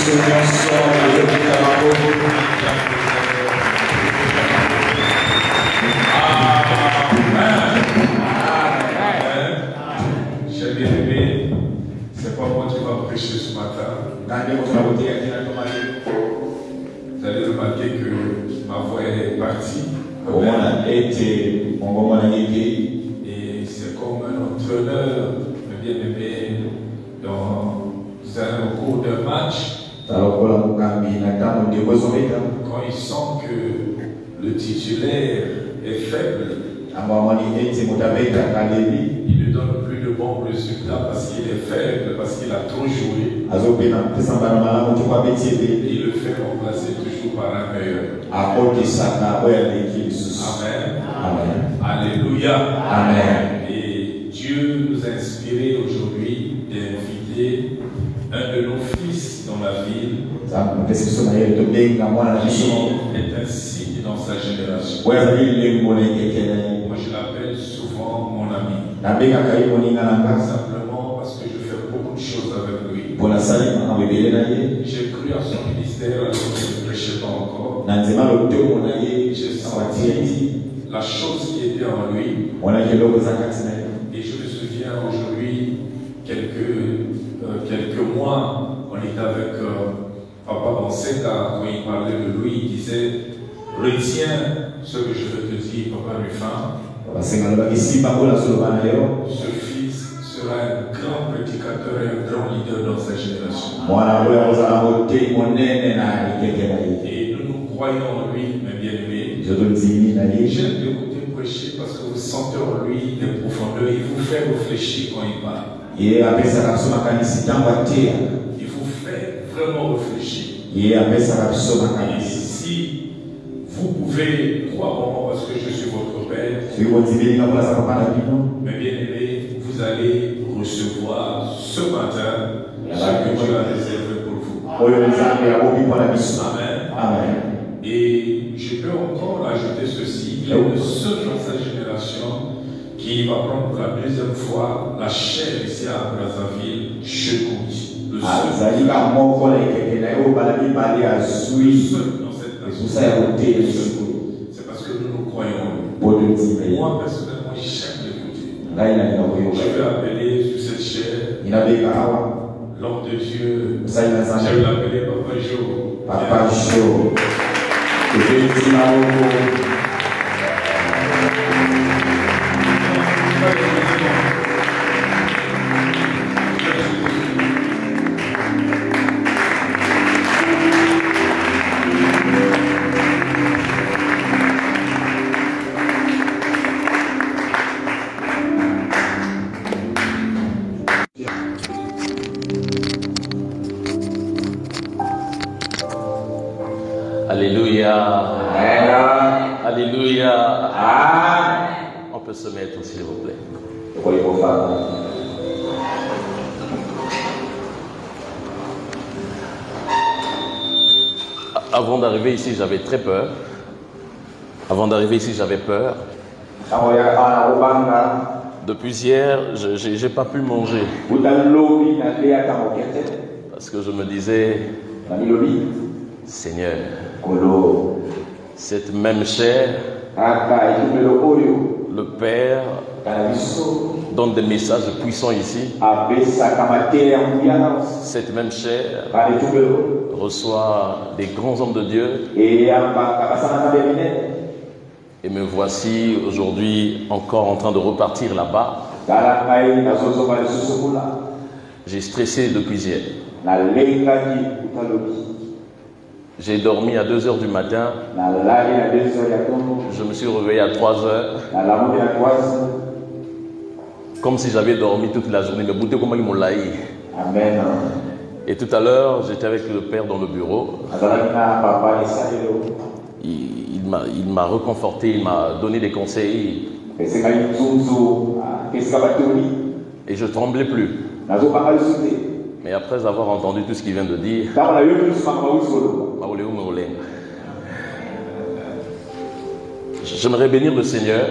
J'ai bien aimé, c'est pas moi qui va prêcher ce matin. Vous allez remarquer que ma voix est partie. Et c'est comme un entraîneur, bien aimé, dans un cours de match. Quand il sent que le titulaire est faible, il ne donne plus de bons résultats parce qu'il est faible, parce qu'il a trop joué. Il le fait remplacer toujours par un meilleur. Amen. Amen. Alléluia. Amen. Et Dieu nous a inspiré aujourd'hui d'inviter un de nos fils dans la ville qui est un signe dans sa génération. Moi je l'appelle souvent mon ami. Simplement parce que je fais beaucoup de choses avec lui. J'ai cru à son ministère alors que je ne prêchais pas encore. J'ai senti la chose qui était en lui. Et je me souviens aujourd'hui, quelques mois, on était avec Papa Bonseka, quand il parlait de lui, il disait retiens ce que je veux te dire, Papa Ruffin. Ce fils sera un grand prédicateur et un grand leader dans sa génération. Et nous nous croyons en lui, mes bien-aimés. J'aime l'écouter prêcher parce que vous sentez en lui des profondeurs. Il vous fait réfléchir quand il parle. Il vous fait vraiment réfléchir. Et si vous pouvez croire en moi parce que je suis votre père, mes bien-aimés, vous allez recevoir ce matin ce que Dieu a réservé pour vous. Amen. Amen. Et je peux encore ajouter ceci. Il est le seul dans sa génération qui va prendre pour la deuxième fois la chair ici à Brazzaville, chez Kouti. Le seul dans cette nation. C'est parce que nous nous croyons en lui. Moi, personnellement, j'aime l'écouter. Je vais appeler sur cette chair l'homme de Dieu. Je vais l'appeler Papa Jo. Papa Jo. Alléluia. Alléluia. Amen. On peut se mettre, s'il vous plaît. Avant d'arriver ici, j'avais très peur. Depuis hier, je n'ai pas pu manger. Parce que je me disais, Seigneur, cette même chair, le Père donne des messages puissants ici. Cette même chair reçoit des grands hommes de Dieu. Et me voici aujourd'hui encore en train de repartir là-bas. J'ai stressé depuis hier. J'ai dormi à 2 h du matin. Je me suis réveillé à 3 h. Comme si j'avais dormi toute la journée. Mais bouté comment ils m'ont laï. Amen. Et tout à l'heure, j'étais avec le Père dans le bureau. Il m'a reconforté, il m'a donné des conseils. Et je ne tremblais plus. Mais après avoir entendu tout ce qu'il vient de dire, j'aimerais bénir le Seigneur.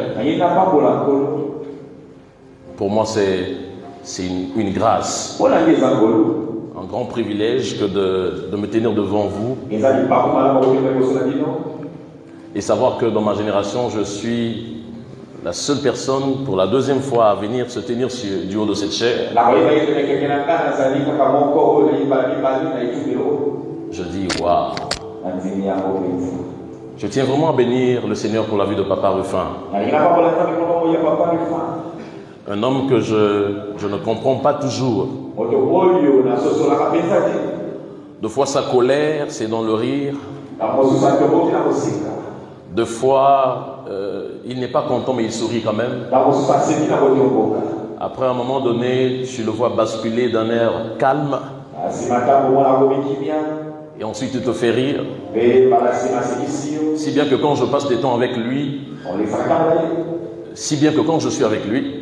Pour moi, c'est une grâce. un grand privilège que de me tenir devant vous et savoir que dans ma génération, je suis la seule personne pour la deuxième fois à venir se tenir du haut de cette chaire. Je dis waouh. Je tiens vraiment à bénir le Seigneur pour la vie de Papa Rufin. Un homme que je ne comprends pas toujours. Deux fois sa colère, c'est dans le rire. Deux fois, il n'est pas content, mais il sourit quand même. Après un moment donné, je le vois basculer d'un air calme. Et ensuite, il te fait rire. Si bien que quand je passe des temps avec lui, si bien que quand je suis avec lui,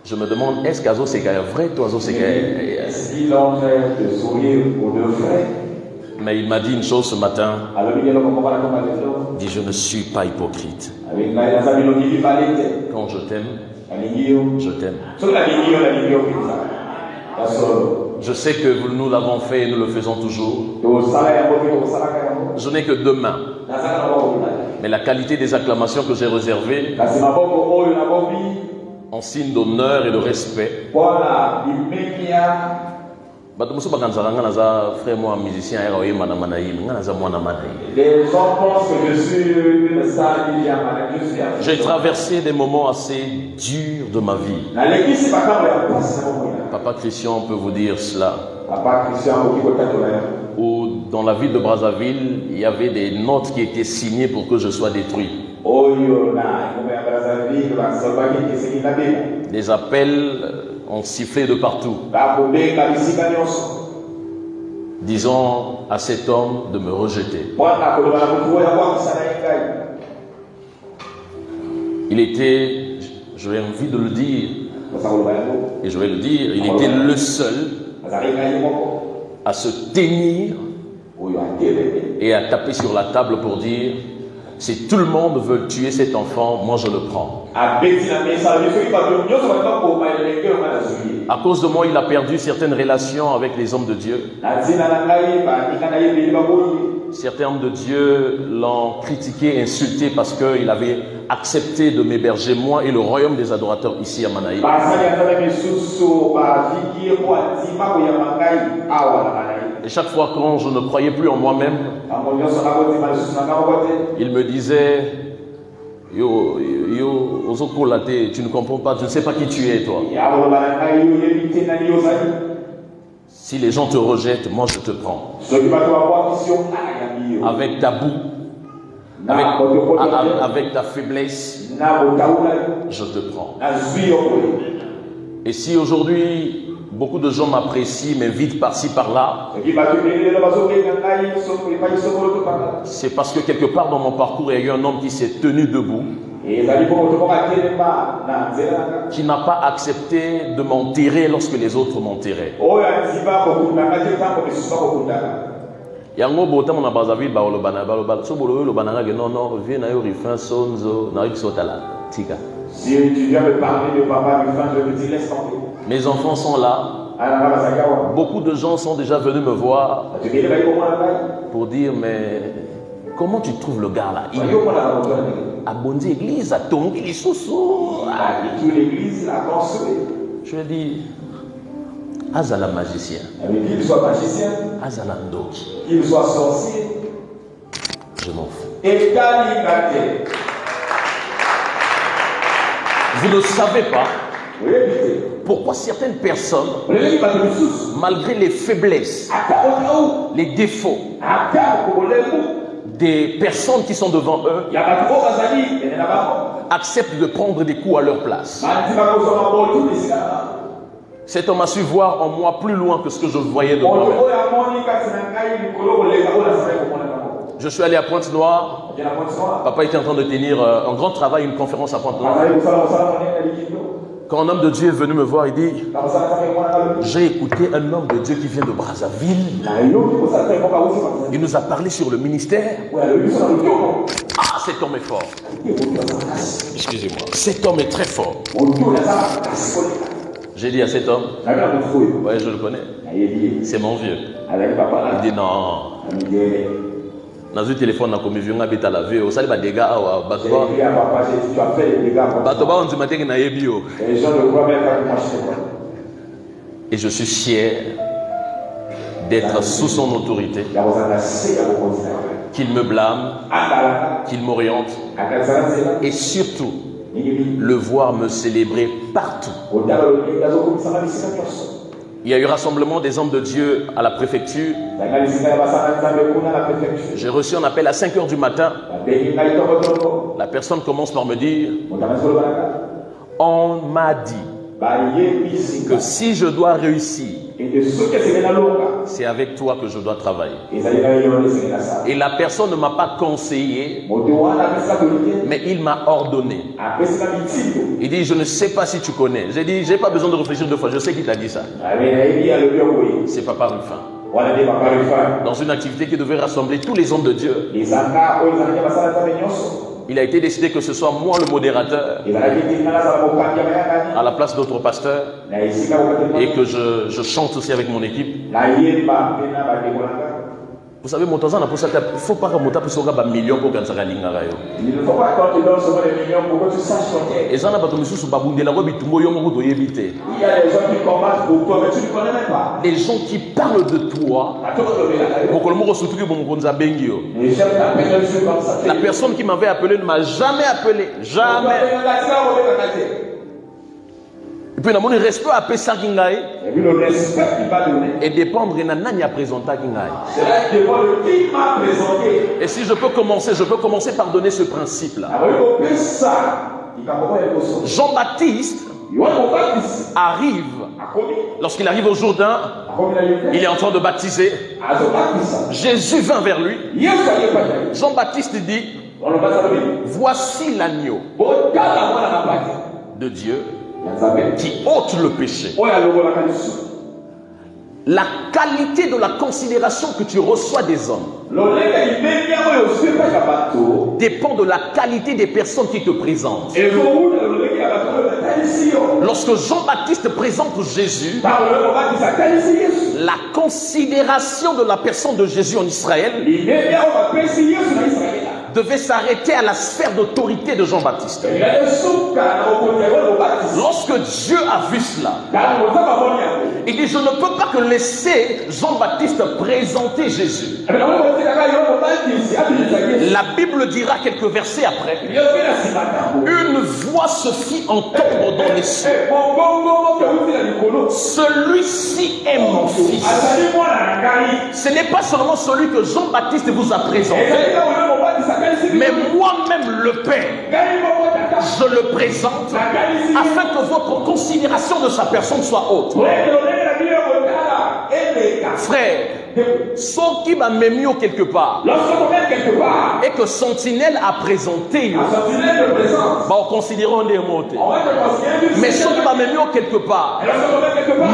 je me demande, est-ce qu'Azo c'est vrai, toi Azo c'est est-ce qu'il en fait de sourire pour de vrai? Mais il m'a dit une chose ce matin. Il dit, je ne suis pas hypocrite. Quand je t'aime, je t'aime. Je sais que nous l'avons fait et nous le faisons toujours. Je n'ai que 2 mains. Mais la qualité des acclamations que j'ai réservées, en signe d'honneur et de respect. Les gens pensent que je suis j'ai traversé des moments assez durs de ma vie. Papa Christian peut vous dire cela. Où dans la ville de Brazzaville, il y avait des notes qui étaient signées pour que je sois détruit. Des appels ont sifflé de partout, disant à cet homme de me rejeter. Il était, j'ai envie de le dire, et je vais le dire, il était le seul à se tenir et à taper sur la table pour dire, si tout le monde veut tuer cet enfant, moi je le prends. À cause de moi, il a perdu certaines relations avec les hommes de Dieu. Certains hommes de Dieu l'ont critiqué, insulté parce qu'il avait accepté de m'héberger moi et le royaume des adorateurs ici à Manaï. Et chaque fois quand je ne croyais plus en moi-même, il me disait, tu ne comprends pas, tu ne sais pas qui tu es toi. Si les gens te rejettent, moi je te prends. Avec ta boue, avec ta faiblesse, je te prends. Et si aujourd'hui beaucoup de gens m'apprécient, m'invitent par-ci, par-là, c'est parce que quelque part dans mon parcours, il y a eu un homme qui s'est tenu debout, qui n'a pas accepté de m'enterrer lorsque les autres m'enterraient. Yango botam na Brazzaville ba olobana ba olobana so bolo olobana nga non non viens na yo Rufin sonzo na yo sotala tika. Si tu viens me parler de Papa Rufin, je te dis laisse tomber. Mes enfants sont là. Beaucoup de gens sont déjà venus me voir pour dire mais comment tu trouves le gars là? Il a bondi église, a tombé les sous-sous. L'église l'a construit. Je lui ai dit Azala magicien. Qu'il soit magicien. Azala ndoki. Qu'il soit sorcier. Je m'en fous. Et Kalikate. Vous ne savez pas pourquoi certaines personnes, malgré les faiblesses, les défauts des personnes qui sont devant eux, acceptent de prendre des coups à leur place. Cet homme a su voir en moi plus loin que ce que je voyais de moi. Je suis allé à Pointe-Noire. Papa était en train de tenir un grand travail, une conférence à Pointe-Noire. Quand un homme de Dieu est venu me voir, il dit, j'ai écouté un homme de Dieu qui vient de Brazzaville. Il nous a parlé sur le ministère. Ah, cet homme est fort. Excusez-moi. Cet homme est très fort. J'ai dit à cet homme, ouais, je le connais, c'est mon vieux. Il dit non. Dans un téléphone, on a vu un habit à la vie, on a des dégâts. Et je suis fier d'être sous son autorité, qu'il me blâme, qu'il m'oriente et surtout le voir me célébrer partout. Il y a eu rassemblement des hommes de Dieu à la préfecture. J'ai reçu un appel à 5 h du matin. La personne commence par me dire, on m'a dit que si je dois réussir, c'est avec toi que je dois travailler. Et la personne ne m'a pas conseillé, mais il m'a ordonné. Il dit, je ne sais pas si tu connais. J'ai dit, je n'ai pas besoin de réfléchir 2 fois, je sais qui t'a dit ça. C'est Papa Rufin. Dans une activité qui devait rassembler tous les hommes de Dieu. Il a été décidé que ce soit moi le modérateur à la place d'autres pasteurs et que je chante aussi avec mon équipe. Vous savez, il ne faut pas remonter à un million pour qu'on s'en aille. Il ne faut pas quand tu donnes seulement des millions pour que tu saches chanter. Il y a des gens qui combattent pour toi, mais tu ne connais même pas. Des gens qui parlent de toi. La personne qui m'avait appelé ne m'a jamais appelé. Jamais. Et puis, il respect à Pessa Kingaï. Et puis, le respect qu'il va donner. Et dépendre de Nani a présenté Kingaï. Cela dépend de qui m'a présenté. Et si je peux commencer par donner ce principe-là. Jean-Baptiste arrive, lorsqu'il arrive au Jourdain, il est en train de baptiser. Jésus vint vers lui. Jean-Baptiste dit, voici l'agneau de Dieu qui ôte le péché. La qualité de la considération que tu reçois des hommes dépend de la qualité des personnes qui te présentent. Lorsque Jean-Baptiste présente Jésus, la considération de la personne de Jésus en Israël devait s'arrêter à la sphère d'autorité de Jean-Baptiste. Lorsque Dieu a vu cela, il dit, je ne peux pas que laisser Jean-Baptiste présenter Jésus. La Bible dira quelques versets après, une voix se fit entendre dans les cieux. Celui-ci est mon fils. Ce n'est pas seulement celui que Jean-Baptiste vous a présenté, mais moi-même le Père, je le présente afin que votre considération de sa personne soit haute. Frère, ce qui m'a mis quelque part et que Sentinelle a présenté, on considérons des mots. Mais ce qui m'a mis quelque part,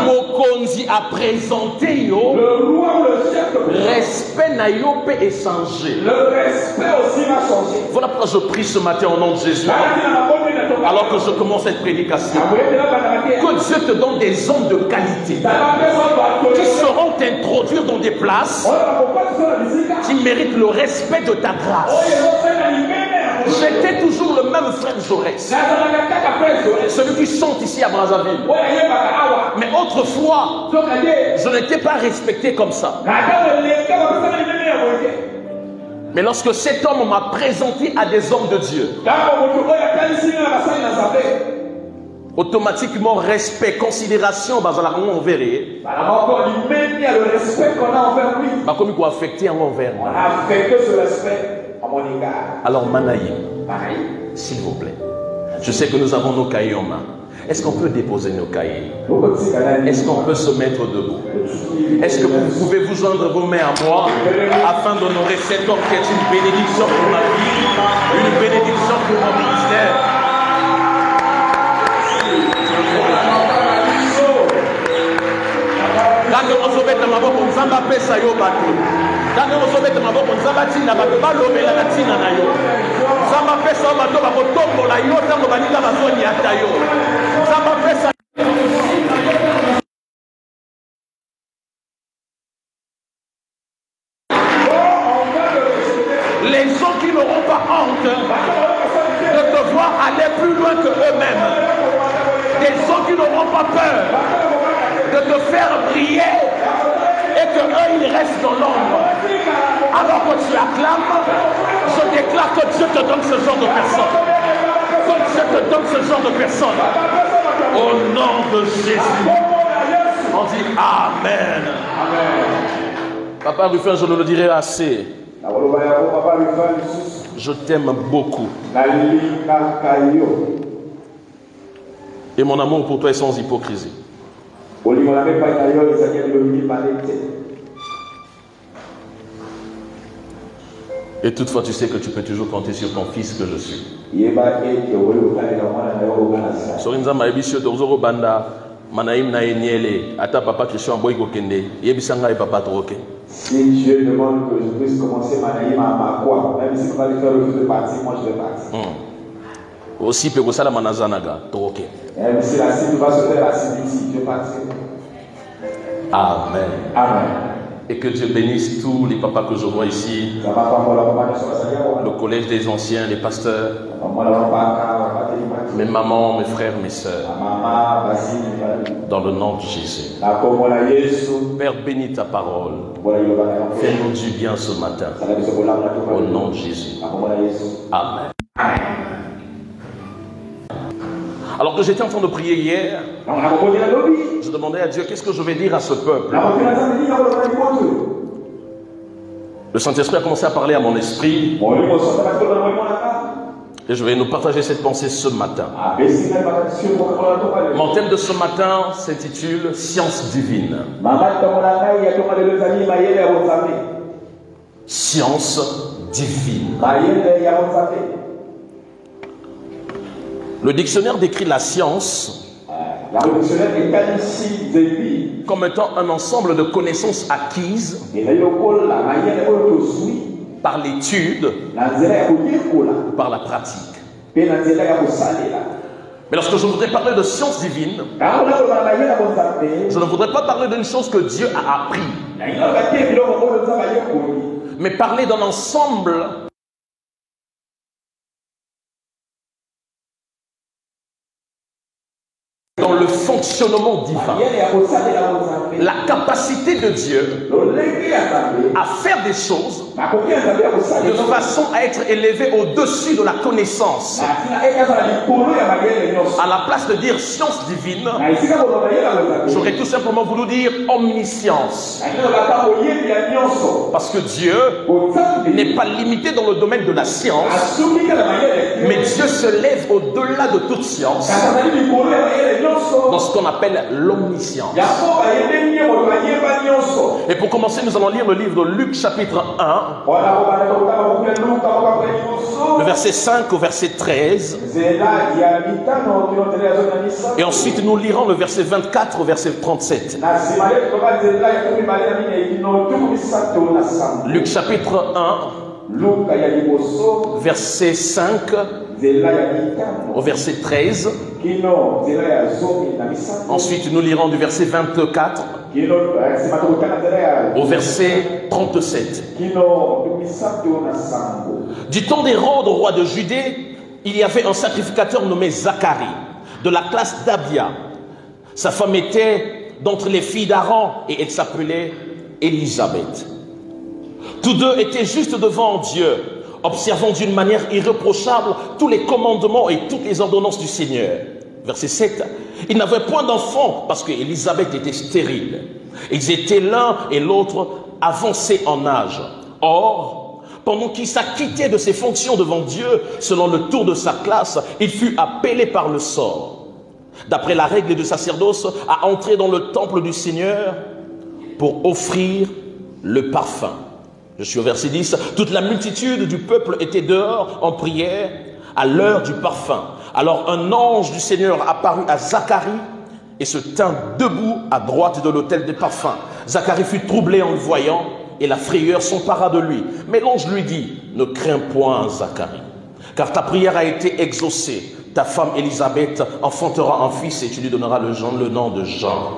Mokonzi a présenté, respect n'a pas échangé. Le respect aussi va changer. Voilà pourquoi je prie ce matin au nom de Jésus. Alors que je commence cette prédication, que Dieu te donne des hommes de qualité qui sauront t'introduire dans des places qui méritent le respect de ta grâce. J'étais toujours le même frère Jaurès, celui qui chante ici à Brazzaville. Mais autrefois, je n'étais pas respecté comme ça. Mais lorsque cet homme m'a présenté à des hommes de Dieu, automatiquement, respect, considération, on verrait. Le respect qu'on a envers lui. Comme il faut affecter envers. On a affecté ce respect à mon égard. Alors, Manaïm, s'il vous plaît, je sais que nous avons nos cahiers en main. Est-ce qu'on peut déposer nos cahiers? Est-ce qu'on peut se mettre debout? Est-ce que vous pouvez vous joindre vos mains à moi afin d'honorer cet homme qui est une bénédiction pour ma vie, une bénédiction pour mon ministère? honte de devoir aller plus loin que eux-mêmes. Des gens qui n'auront pas peur de te faire briller et que eux ils restent dans l'ombre. Alors que tu acclames, je déclare que Dieu te donne ce genre de personnes. Que Dieu te donne ce genre de personnes. Au nom de Jésus. On dit Amen. Papa Rufin, je ne le dirai assez. Je t'aime beaucoup. Et mon amour pour toi est sans hypocrisie. Et toutefois, tu sais que tu peux toujours compter sur ton fils que je suis. Si Dieu demande que je puisse commencer ma naïm à quoi, même si pas le faire refus de partir, moi je vais partir. Aussi, peut ça la manazanaga, ok. Même si la cible va se faire la cible ici, je partirai. Amen. Amen. Et que Dieu bénisse tous les papas que je vois ici, le collège des anciens, les pasteurs, mes mamans, mes frères, mes sœurs, dans le nom de Jésus. Père, bénis ta parole. Fais-nous du bien ce matin. Au nom de Jésus. Amen. Alors que j'étais en train de prier hier, je demandais à Dieu, qu'est-ce que je vais dire à ce peuple? Le Saint-Esprit a commencé à parler à mon esprit. Et je vais nous partager cette pensée ce matin. Mon thème de ce matin s'intitule Science divine. Science divine. Le dictionnaire décrit la science comme étant un ensemble de connaissances acquises par l'étude, par la pratique. Mais lorsque je voudrais parler de science divine, je ne voudrais pas parler d'une chose que Dieu a appris, mais parler d'un ensemble dans le fonctionnement divin, la capacité de Dieu à faire des choses de façon à être élevé au-dessus de la connaissance. À la place de dire science divine, j'aurais tout simplement voulu dire omniscience. Parce que Dieu n'est pas limité dans le domaine de la science, mais Dieu se lève au-delà de toute science dans ce qu'on appelle l'omniscience. Et pour commencer, nous allons lire le livre de Luc chapitre 1, le verset 5 au verset 13. Et ensuite, nous lirons le verset 24 au verset 37. Luc chapitre 1, verset 5 au verset 13. Ensuite, nous lirons du verset 24 au verset 37. Du temps d'Hérode, roi de Judée, il y avait un sacrificateur nommé Zacharie, de la classe d'Abia. Sa femme était d'entre les filles d'Aaron et elle s'appelait Élisabeth. Tous deux étaient justes devant Dieu, observant d'une manière irréprochable tous les commandements et toutes les ordonnances du Seigneur. Verset 7. Ils n'avaient point d'enfants parce qu'Élisabeth était stérile. Ils étaient l'un et l'autre avancés en âge. Or, pendant qu'il s'acquittait de ses fonctions devant Dieu, selon le tour de sa classe, il fut appelé par le sort, d'après la règle du sacerdoce, à entrer dans le temple du Seigneur pour offrir le parfum. Je suis au verset 10. Toute la multitude du peuple était dehors en prière à l'heure du parfum. Alors un ange du Seigneur apparut à Zacharie et se tint debout à droite de l'autel des parfums. Zacharie fut troublé en le voyant et la frayeur s'empara de lui. Mais l'ange lui dit, ne crains point Zacharie, car ta prière a été exaucée. Ta femme Élisabeth enfantera un fils et tu lui donneras le nom de Jean.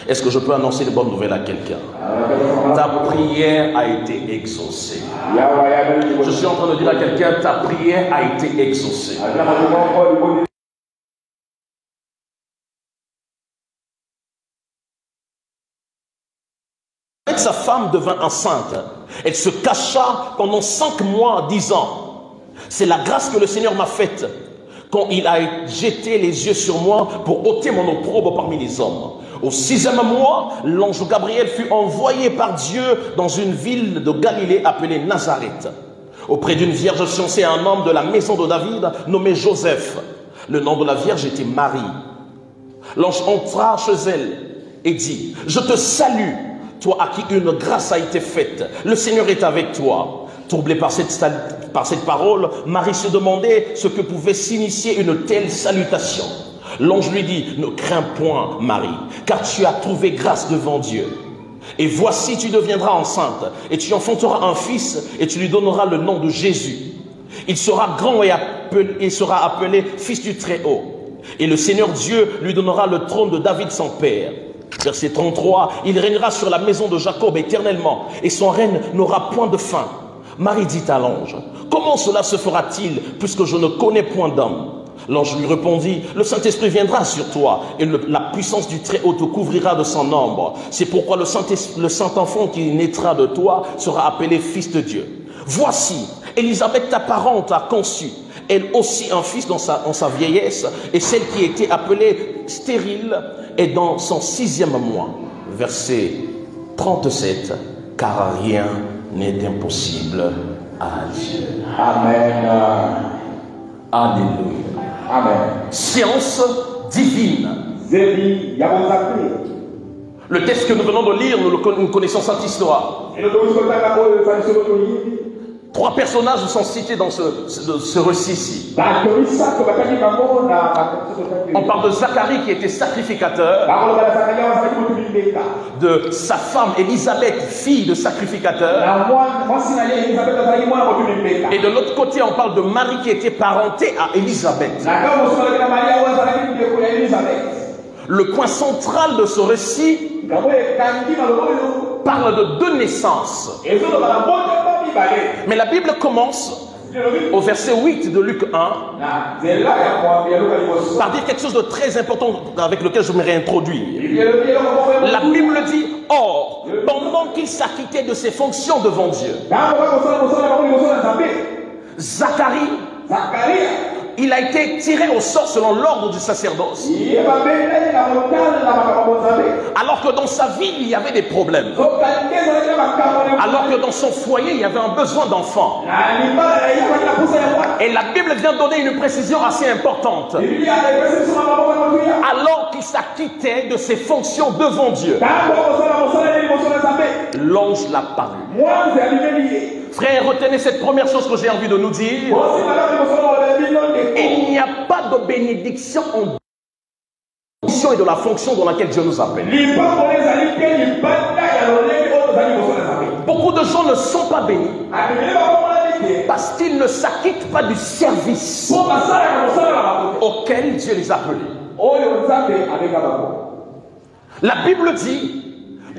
Est-ce que je peux annoncer de bonnes nouvelles à quelqu'un? Ta prière a été exaucée. Je suis en train de dire à quelqu'un, ta prière a été exaucée. Sa femme devint enceinte. Elle se cacha pendant 5 mois, 10 ans. C'est la grâce que le Seigneur m'a faite quand il a jeté les yeux sur moi pour ôter mon opprobre parmi les hommes. Au 6e mois, l'ange Gabriel fut envoyé par Dieu dans une ville de Galilée appelée Nazareth, auprès d'une vierge fiancée à un homme de la maison de David nommé Joseph. Le nom de la vierge était Marie. L'ange entra chez elle et dit, « Je te salue, toi à qui une grâce a été faite. Le Seigneur est avec toi. » Troublée par cette parole, Marie se demandait ce que pouvait signifier une telle salutation. L'ange lui dit, « Ne crains point, Marie, car tu as trouvé grâce devant Dieu. Et voici, tu deviendras enceinte, et tu enfanteras un fils, et tu lui donneras le nom de Jésus. Il sera grand et sera appelé Fils du Très-Haut. Et le Seigneur Dieu lui donnera le trône de David son père. » Verset 33, « Il régnera sur la maison de Jacob éternellement, et son règne n'aura point de fin. » Marie dit à l'ange, « Comment cela se fera-t-il, puisque je ne connais point d'homme ?» L'ange lui répondit, « Le Saint-Esprit viendra sur toi, et la puissance du Très-Haut te couvrira de son ombre. C'est pourquoi le Saint-Enfant qui naîtra de toi sera appelé Fils de Dieu. Voici, Élisabeth ta parente a conçu, elle aussi un fils en sa vieillesse, et celle qui était appelée stérile est dans son 6e mois. » Verset 37, « Car rien n'est impossible à Dieu. » Amen. Alléluia. Amen. Science divine. Le texte que nous venons de lire, nous connaissons cette histoire. 3 personnages sont cités dans ce récit-ci. On parle de Zacharie qui était sacrificateur, de sa femme Élisabeth, fille de sacrificateur, et de l'autre côté on parle de Marie qui était parentée à Élisabeth. Le point central de ce récit parle de 2 naissances. Mais la Bible commence au verset 8 de Luc 1 par dire quelque chose de très important avec lequel je me réintroduis. La Bible dit, « Or, pendant qu'il s'acquittait de ses fonctions devant Dieu, Zacharie, il a été tiré au sort selon l'ordre du sacerdoce. Alors que dans sa vie, il y avait des problèmes. Alors que dans son foyer, il y avait un besoin d'enfant. Et la Bible vient donner une précision assez importante. Alors qu'il s'acquittait de ses fonctions devant Dieu, l'ange l'a paru. Frère, retenez cette première chose que j'ai envie de nous dire. Il n'y a pas de bénédiction en et de la fonction dans laquelle Dieu nous appelle. Beaucoup de gens ne sont pas bénis parce qu'ils ne s'acquittent pas du service auquel Dieu les a appelés. La Bible dit,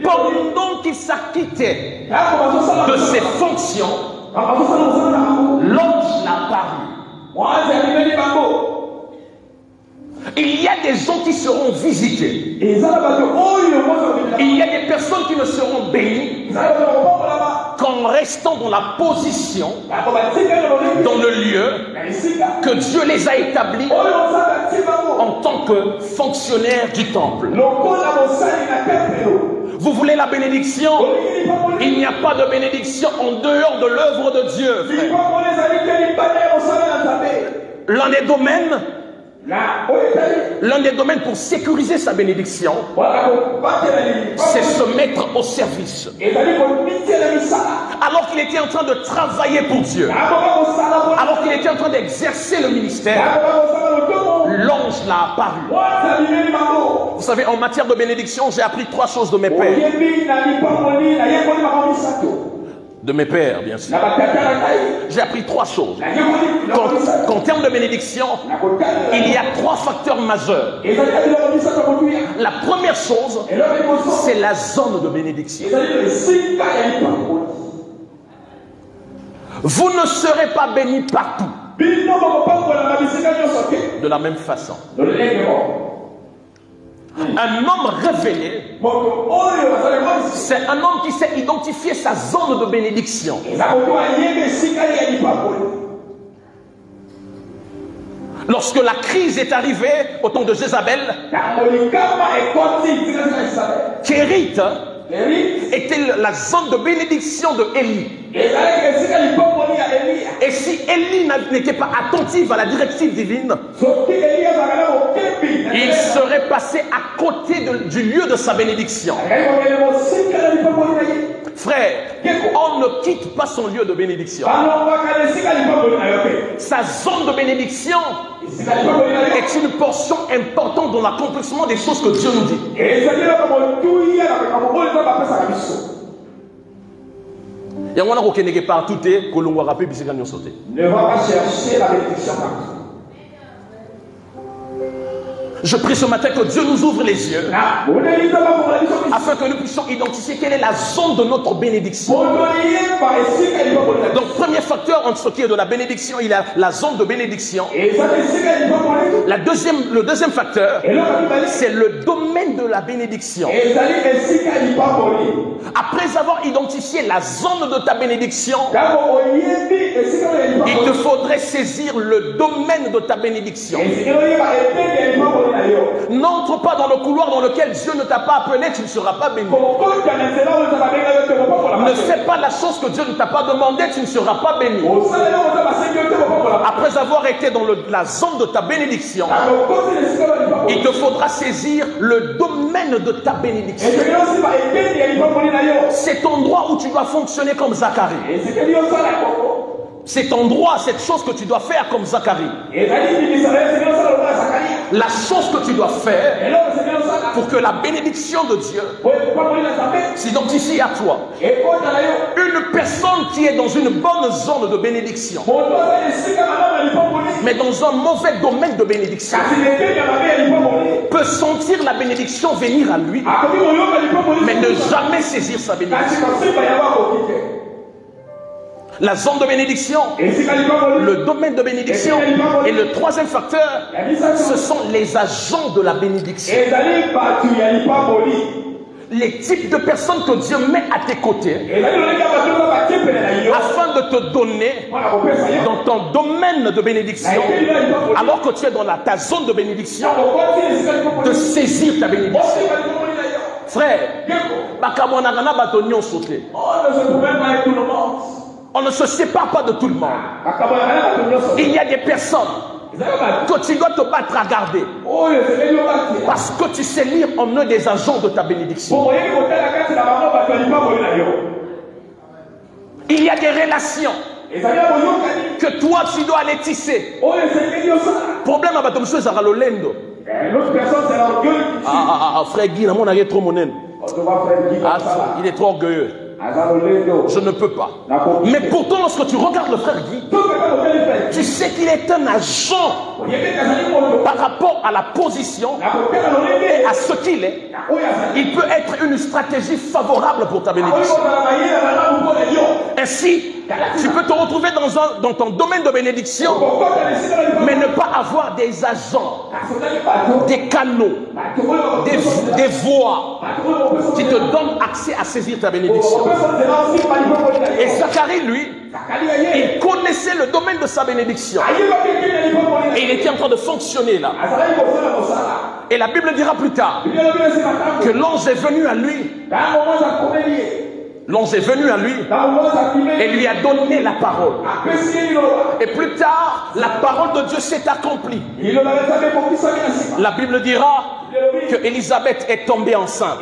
pendant qu'il s'acquittait de ses fonctions, l'ange l'a paru. Il y a des gens qui seront visités. Il y a des personnes qui ne seront bénies qu'en restant dans la position, dans le lieu que Dieu les a établis en tant que fonctionnaires du temple. Vous voulez la bénédiction? Il n'y a pas de bénédiction en dehors de l'œuvre de Dieu. L'un des domaines pour sécuriser sa bénédiction, c'est se mettre au service. Alors qu'il était en train de travailler pour Dieu, alors qu'il était en train d'exercer le ministère, l'ange l'a apparu. Vous savez, en matière de bénédiction, j'ai appris 3 choses de mes pères. de mes pères, bien sûr. J'ai appris 3 choses. Qu'en termes de bénédiction, il y a 3 facteurs majeurs. La première chose, c'est la zone de bénédiction. Vous ne serez pas bénis partout de la même façon. Un homme révélé, c'est un homme qui sait identifier sa zone de bénédiction. Lorsque la crise est arrivée au temps de Jézabel, Kérit était la zone de bénédiction de Élie. Et si Élie n'était pas attentive à la directive divine, il serait passé à côté du lieu de sa bénédiction. Frère, on ne quitte pas son lieu de bénédiction. Sa zone de bénédiction est une portion importante dans l'accomplissement des choses que Dieu nous dit. Ne va pas chercher la bénédiction partout. Je prie ce matin que Dieu nous ouvre les yeux afin que nous puissions identifier quelle est la zone de notre bénédiction. Donc, premier facteur entre ce qui est de la bénédiction, il y a la zone de bénédiction. Le deuxième facteur, c'est le domaine de la bénédiction. Après avoir identifié la zone de ta bénédiction, il te faudrait saisir le domaine de ta bénédiction. N'entre pas dans le couloir dans lequel Dieu ne t'a pas appelé, tu ne seras pas béni. Ne fais pas la chose que Dieu ne t'a pas demandé, tu ne seras pas béni. Après avoir été dans la zone de ta bénédiction, il te faudra saisir le domaine de ta bénédiction. Cet endroit où tu dois fonctionner comme Zacharie. Cet endroit, cette chose que tu dois faire comme Zacharie. La chose que tu dois faire pour que la bénédiction de Dieu s'identifie à toi. Une personne qui est dans une bonne zone de bénédiction, mais dans un mauvais domaine de bénédiction, peut sentir la bénédiction venir à lui, mais ne jamais saisir sa bénédiction. La zone de bénédiction, le domaine de bénédiction, et le troisième facteur, ce sont les agents de la bénédiction. Les types de personnes que Dieu met à tes côtés afin de te donner dans ton domaine de bénédiction, alors que tu es dans ta zone de bénédiction, de saisir ta bénédiction. Frère, on ne se sépare pas de tout le monde. Il y a des personnes que tu dois te battre à garder parce que tu sais lire en eux des agents de ta bénédiction. Il y a des relations que toi tu dois aller tisser. Problème avec ton monsieur Zaralolendo. L'autre personne c'est l'orgueil. Frère Guy, il est trop orgueilleux. Je ne peux pas. Mais pourtant, lorsque tu regardes le frère Guy, tu sais qu'il est un agent par rapport à la position et à ce qu'il est. Il peut être une stratégie favorable pour ta bénédiction. Ainsi, tu peux te retrouver dans ton domaine de bénédiction, mais ne pas avoir des agents, des canaux, des voies qui te donnent accès à saisir ta bénédiction. Et Zacharie, lui, il connaissait le domaine de sa bénédiction. Et il était en train de fonctionner là. Et la Bible dira plus tard que l'ange est venu à lui. L'ange est venu à lui et lui a donné la parole. Et plus tard, la parole de Dieu s'est accomplie. La Bible dira que Élisabeth est tombée enceinte.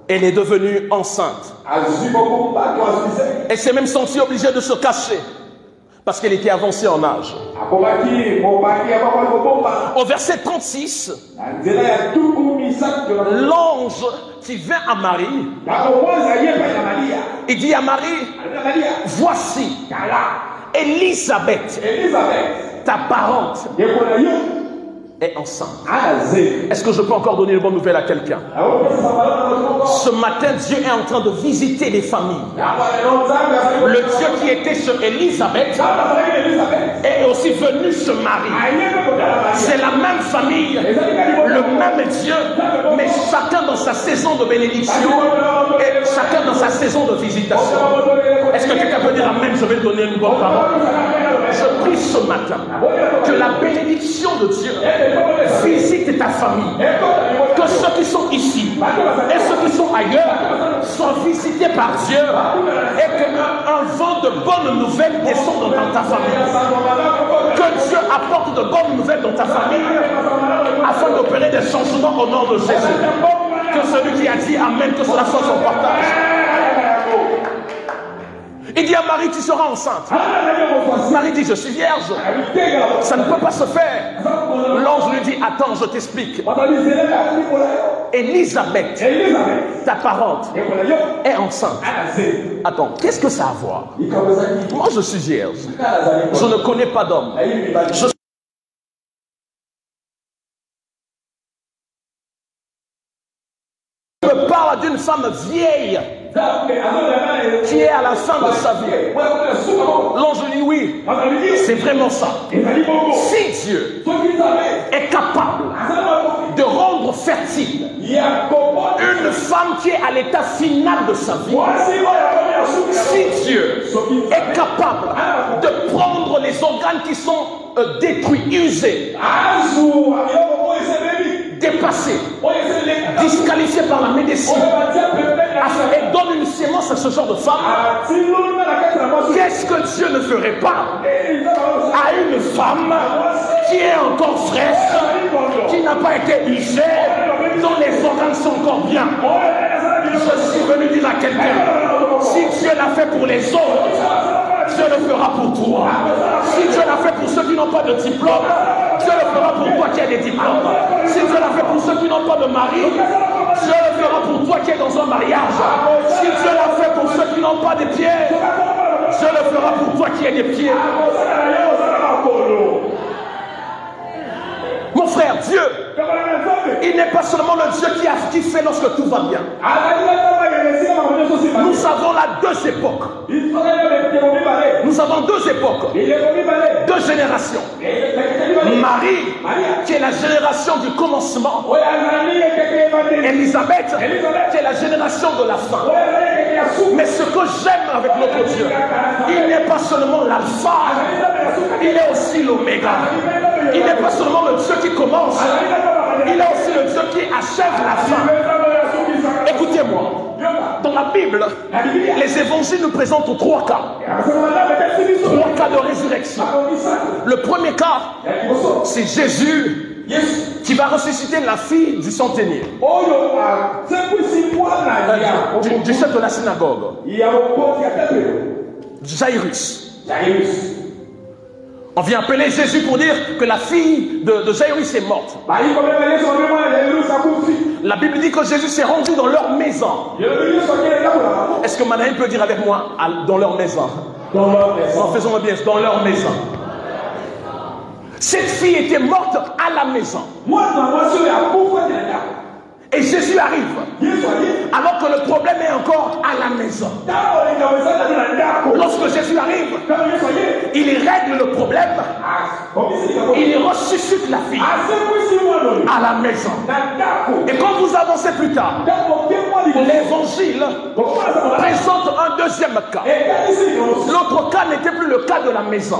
Elle est devenue enceinte. Elle s'est même sentie obligée de se cacher parce qu'elle était avancée en âge. Au verset 36, l'ange qui vient à Marie, il dit à Marie, voici Élisabeth, ta parente, est enceinte. Est-ce que je peux encore donner une bonne nouvelle à quelqu'un? Ce matin, Dieu est en train de visiter les familles. Le Dieu qui était sur Élisabeth est aussi venu sur Marie. C'est la même famille, le même Dieu, mais chacun dans sa saison de bénédiction et chacun dans sa saison de visitation. Est-ce que quelqu'un peut dire amen? Je vais donner une bonne parole. Je prie ce matin que la bénédiction de Dieu visite ta famille, que ceux qui sont ici et ceux qui sont ailleurs soient visités par Dieu et qu'un vent de bonnes nouvelles descende dans ta famille, que Dieu apporte de bonnes nouvelles dans ta famille afin d'opérer des changements au nom de Jésus. Que celui qui a dit amen, que cela soit son partage. Il dit à Marie, tu seras enceinte. Marie dit, je suis vierge. Ça ne peut pas se faire. L'ange lui dit, attends, je t'explique. Élisabeth, ta parente, est enceinte. Attends, qu'est-ce que ça a à voir? Moi, je suis vierge. Je ne connais pas d'homme. Je parle d'une femme vieille qui est à la fin de sa vie. L'ange dit oui, c'est vraiment ça. Si Dieu est capable de rendre fertile une femme qui est à l'état final de sa vie, si Dieu est capable de prendre les organes qui sont détruits, usés, dépassés, disqualifiés par la médecine, et donne une sémence à ce genre de femme, qu'est-ce que Dieu ne ferait pas à une femme qui est encore fraîche, qui n'a pas été usée, dont les organes sont encore bien? Je suis venu dire à quelqu'un, si Dieu l'a fait pour les autres, Dieu le fera pour toi. Si Dieu l'a fait pour ceux qui n'ont pas de diplôme, Dieu le fera pour toi qui as des diplômes. Si Dieu l'a fait pour ceux qui n'ont pas de mari, Dieu le fera pour toi qui es dans un mariage. Si Dieu l'a fait pour ceux qui n'ont pas de pieds, Dieu le fera pour toi qui as des pieds. Mon frère, Dieu, il n'est pas seulement le Dieu qui fait lorsque tout va bien. Nous avons là deux époques. Nous avons deux époques, deux générations. Marie, qui est la génération du commencement. Élisabeth, qui est la génération de la fin. Mais ce que j'aime avec notre Dieu, il n'est pas seulement l'alpha, il est aussi l'oméga. Il n'est pas seulement le Dieu qui commence, il est aussi le Dieu qui achève la fin. Écoutez-moi, dans la Bible, les évangiles nous présentent trois cas. Trois cas de résurrection. Le premier cas, c'est Jésus qui va ressusciter la fille du centenier, du chef de la synagogue, Jairus. On vient appeler Jésus pour dire que la fille de Jairus est morte. La Bible dit que Jésus s'est rendu dans leur maison. Est-ce que Manaïm peut dire avec moi dans leur maison? Faisons-le bien, dans leur maison. Cette fille était morte à la maison. Et Jésus arrive, alors que le problème est encore à la maison. Lorsque Jésus arrive, il règle le problème, il ressuscite la fille à la maison. Et quand vous avancez plus tard, l'évangile présente un deuxième cas. L'autre cas n'était plus le cas de la maison,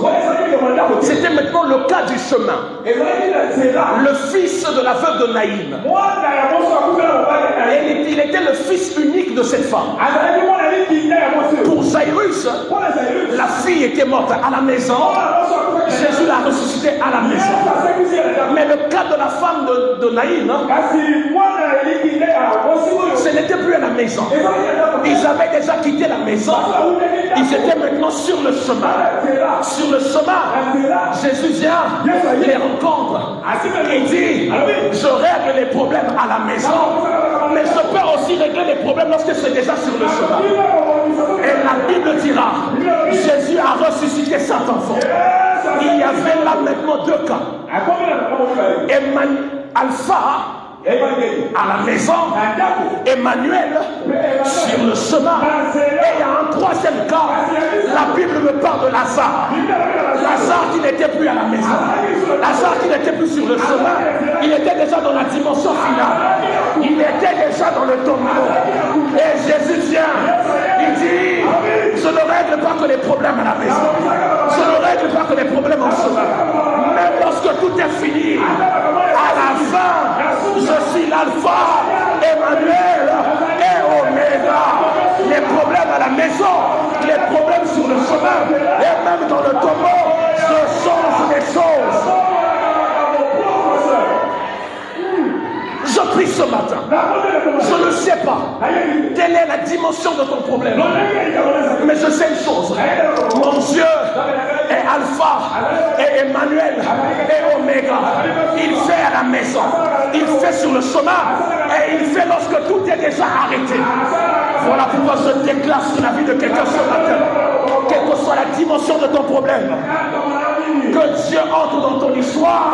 c'était maintenant le cas du chemin. Le fils de la veuve de Naïm. Et il était le fils unique de cette femme. Pour Jairus, la fille était morte à la maison. Jésus l'a ressuscité à la maison. Mais le cas de la femme de Naïm, Ce n'était plus à la maison. Ils avaient déjà quitté la maison. Ils étaient maintenant sur le chemin. Sur le chemin, Jésus vient, les rencontre. Il dit, je règle les problèmes à la maison, mais je peux aussi régler les problèmes lorsque c'est déjà sur le chemin. Et la Bible dira, Jésus a ressuscité cet enfant. Il y avait là maintenant deux cas. Alpha à la maison, Emmanuel sur le chemin. Et il y a un troisième cas. La Bible me parle de Lazare. Lazare qui n'était plus à la maison. Lazare qui n'était plus sur le chemin. Il était déjà dans la dimension finale. Il était déjà dans le tombeau. Et Jésus vient. Il dit, je ne règle pas que les problèmes à la maison. Je ne règle pas que les problèmes en chemin. Même lorsque tout est fini, à la fin, je suis l'alpha, Emmanuel et Oméga. Les problèmes à la maison, les problèmes sur le chemin, et même dans le tombeau, je change les choses. Je prie ce matin. Je ne sais pas quelle est la dimension de ton problème. Mais je sais une chose. Mon Dieu est Alpha et Emmanuel et Oméga. Il fait à la maison. Il fait sur le chemin. Et il fait lorsque tout est déjà arrêté. Voilà pourquoi je déclare sur la vie de quelqu'un ce matin. Quelle que soit la dimension de ton problème, que Dieu entre dans ton histoire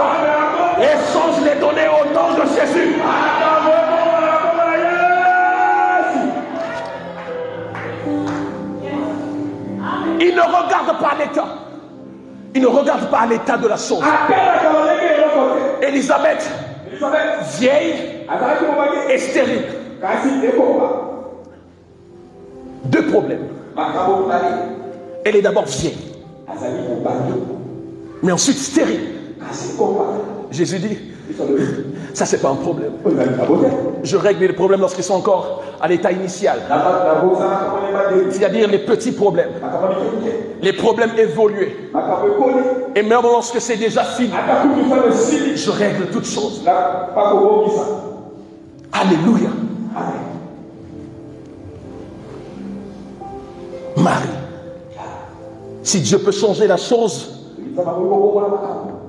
et change les données au nom de Jésus. Il ne regarde pas l'état. Il ne regarde pas l'état de la chose. Élisabeth, vieille et stérile. Deux problèmes. Elle est d'abord vieille, mais ensuite stérile. Jésus dit, ça c'est pas un problème. Je règle les problèmes lorsqu'ils sont encore à l'état initial. C'est-à-dire les petits problèmes. Les problèmes évolués. Et même lorsque c'est déjà fini, je règle toutes choses. Alléluia. Marie. Si Dieu peut changer la chose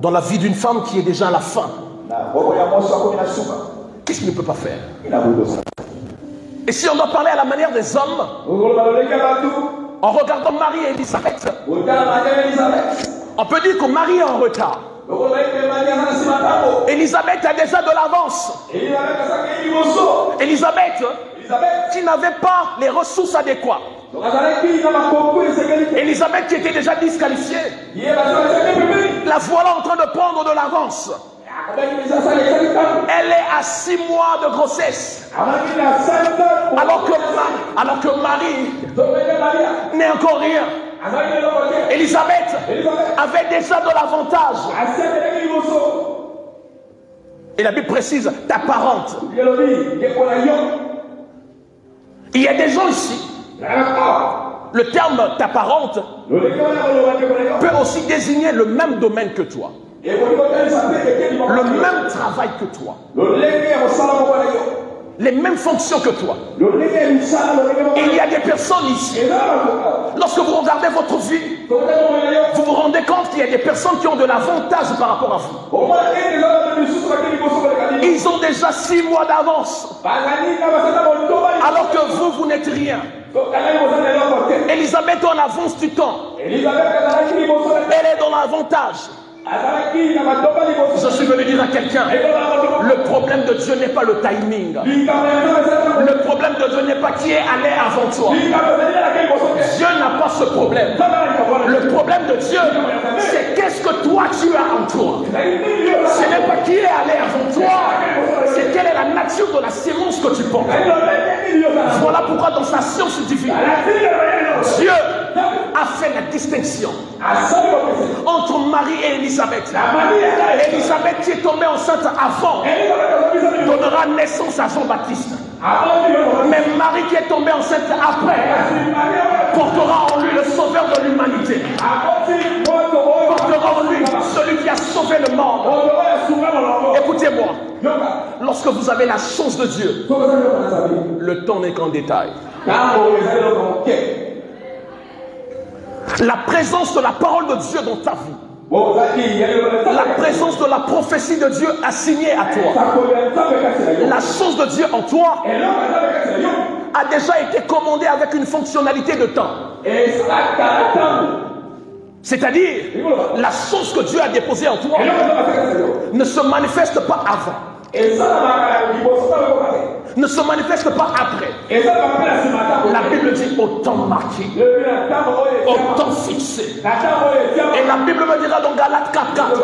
dans la vie d'une femme qui est déjà à la fin, qu'est-ce qu'il ne peut pas faire? Et si on doit parler à la manière des hommes, en regardant Marie et Élisabeth, on peut dire que Marie est en retard. Élisabeth a déjà de l'avance. Élisabeth qui n'avait pas les ressources adéquates. Élisabeth qui était déjà disqualifiée. La voilà en train de prendre de l'avance. Elle est à 6 mois de grossesse. Alors que Marie n'est encore rien. Élisabeth avait déjà de l'avantage. Et la Bible précise ta parente. Il y a des gens ici. Le terme ta parente peut aussi désigner le même domaine que toi. Le même travail que toi. Les mêmes fonctions que toi. Il y a des personnes ici. Lorsque vous regardez votre vie, vous vous rendez compte qu'il y a des personnes qui ont de l'avantage par rapport à vous. Ils ont déjà 6 mois d'avance. Alors que vous n'êtes rien. Élisabeth en avance du temps. Elle est dans l'avantage. Je suis venu dire à quelqu'un, le problème de Dieu n'est pas le timing. Le problème de Dieu n'est pas qui est allé avant toi. Dieu n'a pas ce problème. Le problème de Dieu, c'est qu'est-ce que toi tu as en toi. Ce n'est pas qui est allé avant toi, c'est quelle est la nature de la sémence que tu portes. Voilà pourquoi dans sa science divine, Dieu a fait la distinction entre Marie et Élisabeth. Élisabeth qui est tombée enceinte avant donnera naissance à Jean-Baptiste. Mais Marie qui est tombée enceinte après portera en lui le sauveur de l'humanité. Portera en lui celui qui a sauvé le monde. Écoutez-moi, Lorsque vous avez la chance de Dieu, le temps n'est qu'en détail. La présence de la parole de Dieu dans ta vie, la présence de la prophétie de Dieu assignée à toi, la chose de Dieu en toi a déjà été commandée avec une fonctionnalité de temps. C'est-à-dire, la chose que Dieu a déposée en toi ne se manifeste pas avant, ne se manifeste pas après. La Bible dit au temps marqué, au temps fixé. Et la Bible me dira dans Galates 4:4,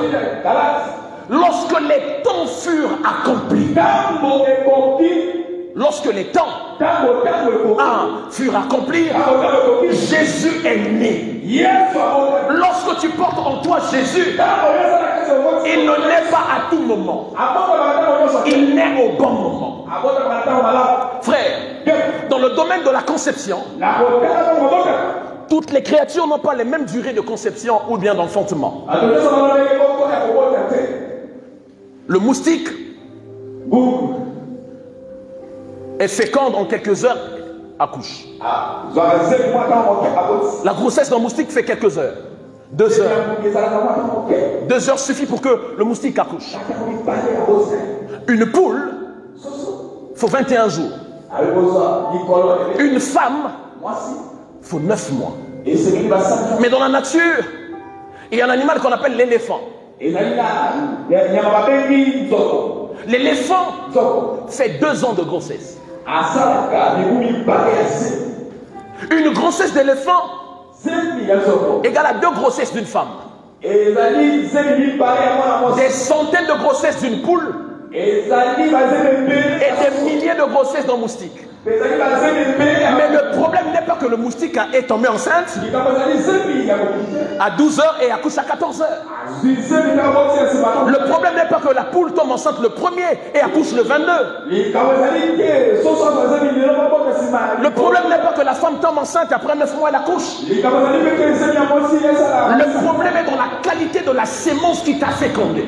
lorsque les temps furent accomplis, lorsque les temps furent accomplis, Jésus est né. Lorsque tu portes en toi Jésus, il ne naît pas à tout moment, il naît au bon moment. Frère, dans le domaine de la conception, toutes les créatures n'ont pas les mêmes durées de conception ou bien d'enfantement. Le moustique est féconde en quelques heures, accouche. La grossesse d'un moustique fait quelques heures. 2 heures. 2 heures suffit pour que le moustique accouche. Une poule, il faut 21 jours. Une femme, il faut 9 mois. Mais dans la nature, il y a un animal qu'on appelle l'éléphant. L'éléphant fait 2 ans de grossesse. Une grossesse d'éléphant égale à 2 grossesses d'une femme. Des centaines de grossesses d'une poule et des milliers de grossesses d'un moustique. Mais le problème n'est pas que le moustique est tombé enceinte à 12 heures et accouche à 14 heures. Le problème n'est pas que la poule tombe enceinte le 1er et accouche le 22. Le problème n'est pas que la femme tombe enceinte et après 9 mois elle accouche. Le problème est dans la qualité de la sémence qui t'a fécondé.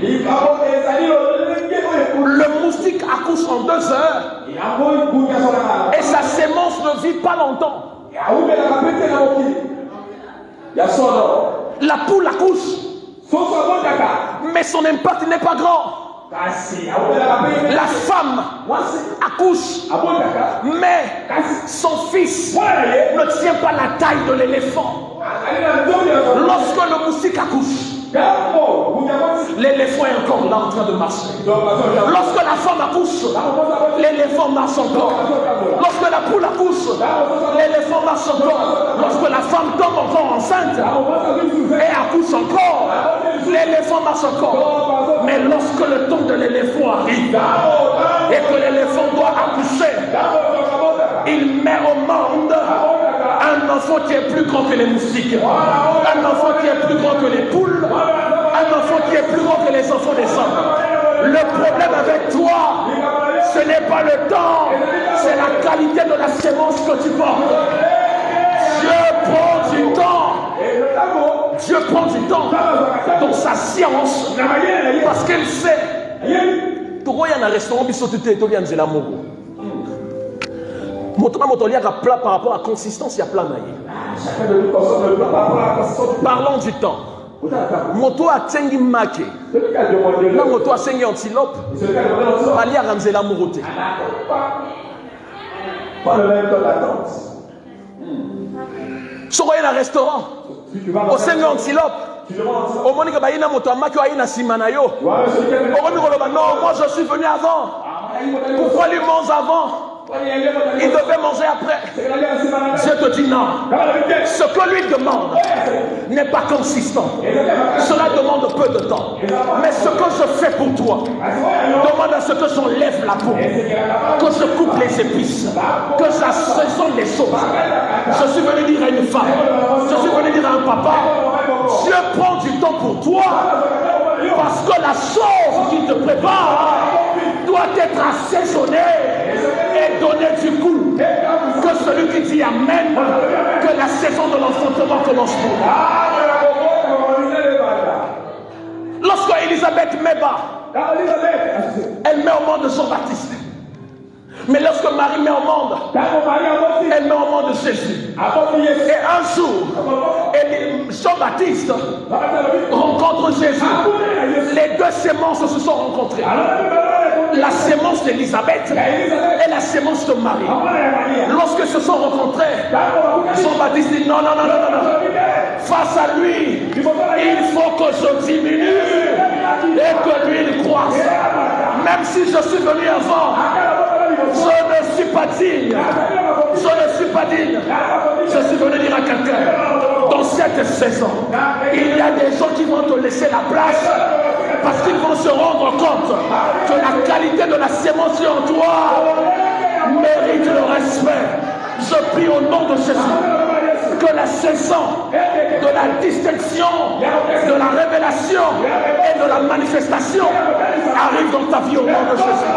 Le moustique accouche en 2 heures et sa sémence ne vit pas longtemps. La poule accouche, mais son impact n'est pas grand. La femme accouche, mais son fils ne tient pas la taille de l'éléphant. Lorsque le moustique accouche, l'éléphant est encore là en train de marcher. Lorsque la femme accouche, l'éléphant marche encore. Lorsque la poule accouche, l'éléphant marche encore. Lorsque la femme tombe encore enceinte et accouche encore, l'éléphant marche encore. Mais lorsque le temps de l'éléphant arrive et que l'éléphant doit accoucher, il met au monde un enfant qui est plus grand que les moustiques, un enfant qui est plus grand que les poules, un enfant qui est plus grand que les enfants des hommes. Le problème avec toi, ce n'est pas le temps, c'est la qualité de la sémence que tu portes. Dieu prend du temps. Dieu prend du temps dans sa science parce qu'il sait. Tu vois, il y a un restaurant qui saute tout le monde. Plat par rapport à la consistance, il y a plein d'ailleurs. Parlons du temps. Moto a tengi make. Na moto a sengi antilope. Mali a ramzé la mouroté. Pas le même temps d'attente. Si vous voyez un restaurant, au sengi antilope. Au moment où il y a moto a make, il y a un simanayo. Non, moi je suis venu avant. Pourquoi lui mange avant? Il devait manger après. Je te dis non. Ce que lui demande n'est pas consistant. Cela demande peu de temps. Mais ce que je fais pour toi demande à ce que j'enlève la peau, que je coupe les épices, que j'assaisonne les choses. Je suis venu dire à une femme, je suis venu dire à un papa, Dieu prend du temps pour toi parce que la chose qu'il te prépare doit être assaisonnée et donner du goût. Que celui qui dit Amen, que la saison de l'enfantement commence pour lui. Lorsque Elisabeth Meba elle met au monde Jean-Baptiste. Mais lorsque Marie met au monde, elle met au monde Jésus. Et un jour, Jean-Baptiste rencontre Jésus. Les deux sémences se sont rencontrées. La sémence d'Élisabeth et la sémence de Marie. Lorsqu'ils se sont rencontrés, Jean-Baptiste dit non, non, non, non, non. Face à lui, il faut que je diminue et que lui il croisse. Même si je suis venu avant, je ne suis pas digne. Je ne suis pas digne. Je suis venu dire à quelqu'un, dans cette saison, il y a des gens qui vont te laisser la place parce qu'ils vont se rendre compte que la qualité de la sémence en toi mérite le respect. Je prie au nom de Jésus que la saison de la distinction, de la révélation et de la manifestation arrive dans ta vie au nom de Jésus.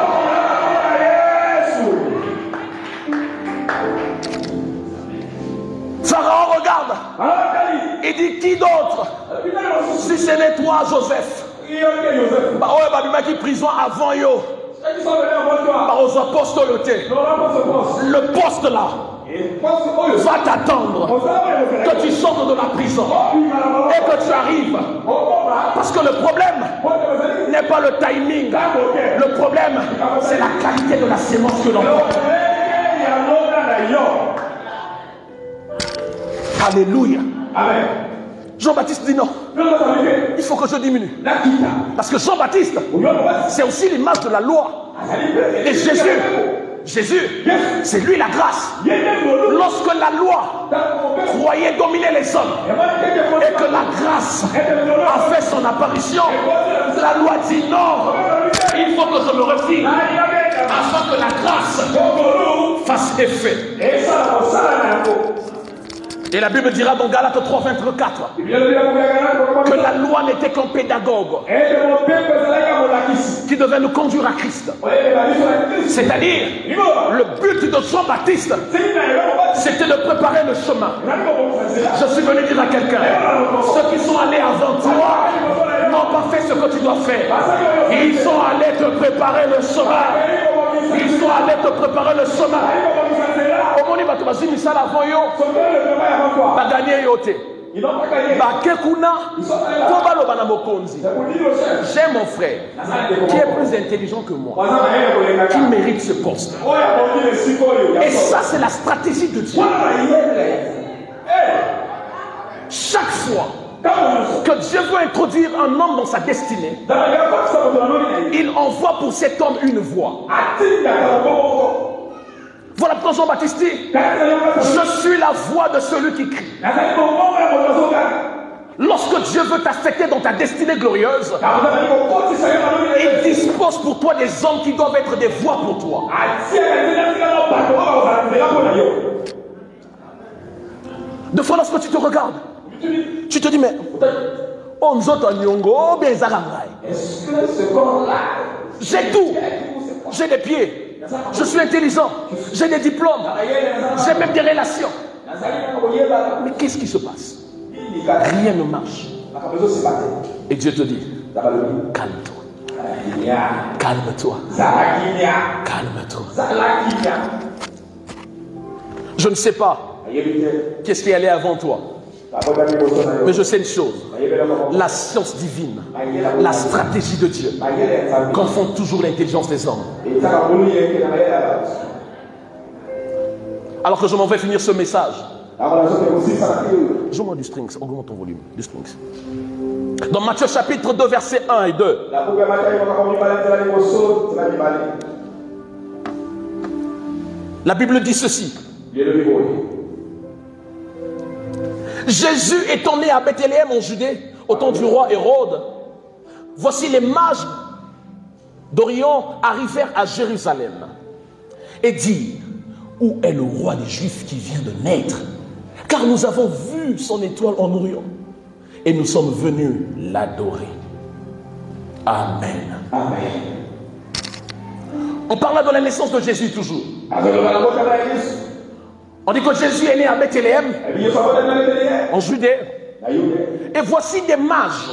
Pharaon regarde. Il dit qui d'autre si ce n'est toi, Joseph? Bah ouais, bah qui prison avant yo. Bah aux apostolotés. Le poste là va t'attendre que tu sortes de la prison et que tu arrives. Parce que le problème n'est pas le timing. Le problème, c'est la qualité de la sémence que l'on porte. Alléluia. Amen. Jean-Baptiste dit non. Il faut que je diminue. Parce que Jean-Baptiste, c'est aussi l'image de la loi. Et Jésus, c'est lui la grâce. Lorsque la loi croyait dominer les hommes et que la grâce a fait son apparition, la loi dit non, il faut que je me retire afin que la grâce fasse effet. Et la Bible dira dans Galates 3:24 que la loi n'était qu'un pédagogue qui devait nous conduire à Christ. C'est-à-dire, le but de Jean-Baptiste, c'était de préparer le chemin. Je suis venu dire à quelqu'un, ceux qui sont allés avant toi n'ont pas fait ce que tu dois faire. Ils sont allés te préparer le chemin. Ils sont allés te préparer le chemin. J'ai mon frère qui est plus intelligent que moi, qui mérite ce poste. Et ça, c'est la stratégie de Dieu. Chaque fois que Dieu veut introduire un homme dans sa destinée, il envoie pour cet homme une voix. Voilà pourquoi Jean-Baptiste dit, je suis la voix de celui qui crie. Lorsque Dieu veut t'affecter dans ta destinée glorieuse, il dispose pour toi des hommes qui doivent être des voix pour toi. Deux fois lorsque tu te regardes, tu te dis, mais j'ai tout. J'ai des pieds. Je suis intelligent. J'ai des diplômes. J'ai même des relations. Mais qu'est-ce qui se passe? Rien ne marche. Et Dieu te dit, calme-toi. Calme-toi. Calme-toi. Je ne sais pas qu'est-ce qui allait avant toi. Mais je sais une chose, la science divine, la stratégie de Dieu confond toujours l'intelligence des hommes. Alors que je m'en vais finir ce message, joue-moi du strings, augmente ton volume, du strings. Dans Matthieu chapitre 2 versets 1 et 2, la Bible dit ceci. Jésus étant né à Bethléem en Judée, au temps du roi Hérode, voici les mages d'Orient arrivèrent à Jérusalem et dirent, où est le roi des Juifs qui vient de naître? Car nous avons vu son étoile en Orient et nous sommes venus l'adorer. Amen. Amen. On parle de la naissance de Jésus toujours. On dit que Jésus est né à Bethléem, en Judée. Et voici des mages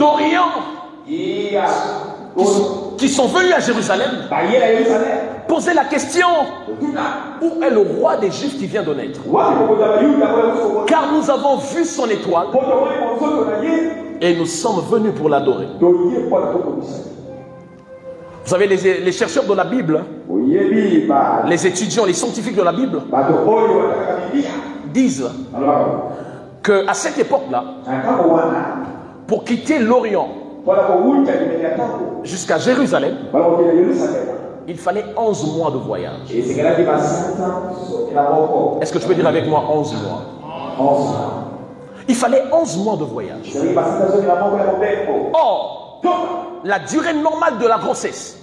d'Orient qui sont venus à Jérusalem poser la question: où est le roi des Juifs qui vient de naître? Car nous avons vu son étoile et nous sommes venus pour l'adorer. Vous savez, les chercheurs de la Bible, les étudiants, les scientifiques de la Bible disent qu'à cette époque-là, pour quitter l'Orient jusqu'à Jérusalem, il fallait 11 mois de voyage. Est-ce que tu peux dire avec moi 11 mois? Il fallait 11 mois de voyage. Or, la durée normale de la grossesse,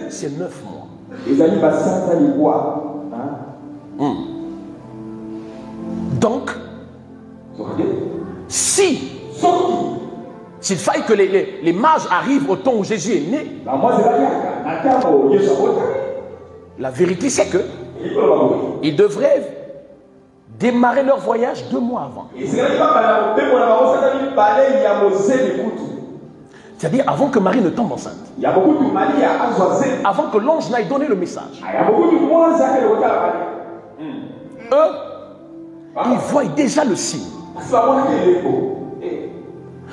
c'est 9 mois. Donc, s'il faille que les mages arrivent au temps où Jésus est né, la vérité c'est que ils devraient démarrer leur voyage 2 mois avant. C'est-à-dire avant que Marie ne tombe enceinte. Avant que l'ange n'aille donner le message. Eux, ils voient déjà le signe.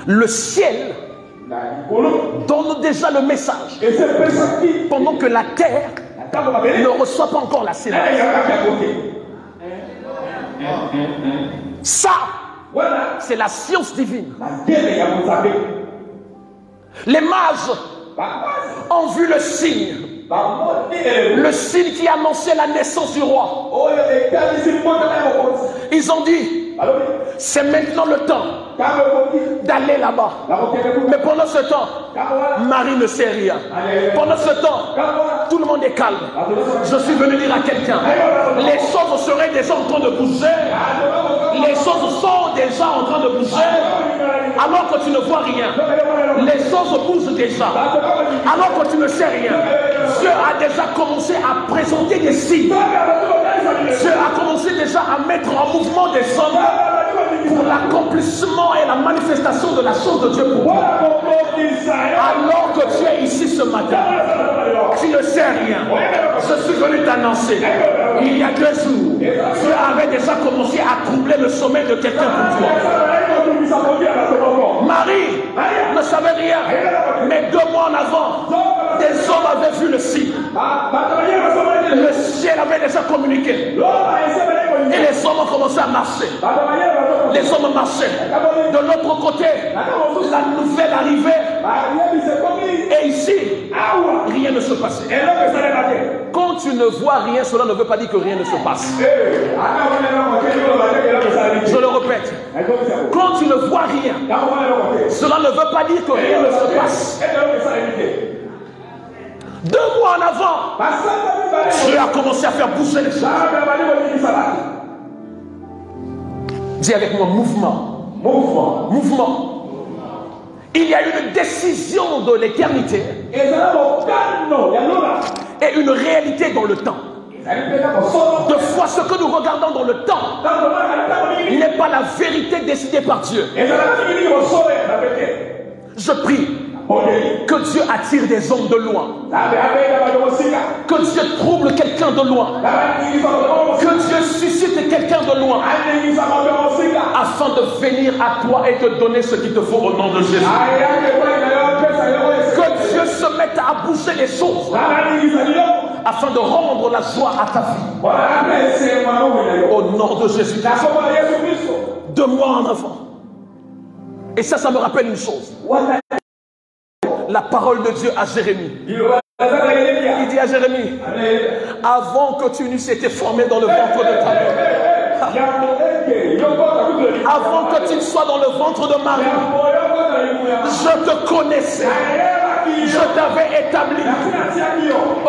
Le ciel donne déjà le message. Pendant que la terre ne reçoit pas encore la sémence. Ça, c'est la science divine. Les mages ont vu le signe. Le signe qui annonçait la naissance du roi. Ils ont dit: c'est maintenant le temps d'aller là-bas. Mais pendant ce temps, Marie ne sait rien. Pendant ce temps, tout le monde est calme. Je suis venu dire à quelqu'un: les choses seraient déjà en train de bouger. Les choses sont déjà en train de bouger. Alors que tu ne vois rien, les choses bougent déjà. Alors que tu ne sais rien, Dieu a déjà commencé à présenter des signes. Dieu a commencé déjà à mettre en mouvement des hommes pour l'accomplissement et la manifestation de la chose de Dieu pour toi. Alors que tu es ici ce matin, tu ne sais rien. Je suis venu t'annoncer, il y a 2 jours, Dieu avait déjà commencé à troubler le sommeil de quelqu'un pour toi. Marie ne savait rien, mais 2 mois en avant, des hommes avaient vu le signe. Le ciel avait déjà communiqué. Et les hommes ont commencé à marcher. Les hommes marchaient. De l'autre côté, la nouvelle arrivait. Et ici, rien ne se passait. Quand tu ne vois rien, cela ne veut pas dire que rien ne se passe. Je le répète. Quand tu ne vois rien, cela ne veut pas dire que rien ne se passe. 2 mois en avant, Dieu a commencé à faire bouger les choses. Dis avec moi: mouvement. Mouvement. Il y a une décision de l'éternité et une réalité dans le temps. De fois, ce que nous regardons dans le temps n'est pas la vérité décidée par Dieu. Je prie que Dieu attire des hommes de loin. Que Dieu trouble quelqu'un de loin. Que Dieu suscite quelqu'un de loin afin de venir à toi et te donner ce qu'il te faut au nom de Jésus. Que Dieu se mette à bouger les choses afin de rendre la joie à ta vie. Au nom de Jésus. 2 mois en avant. Et ça me rappelle une chose. La parole de Dieu à Jérémie. Il dit à Jérémie: avant que tu n'eusses été formé dans le ventre de ta mère, avant que tu ne sois dans le ventre de Marie, je te connaissais, je t'avais établi.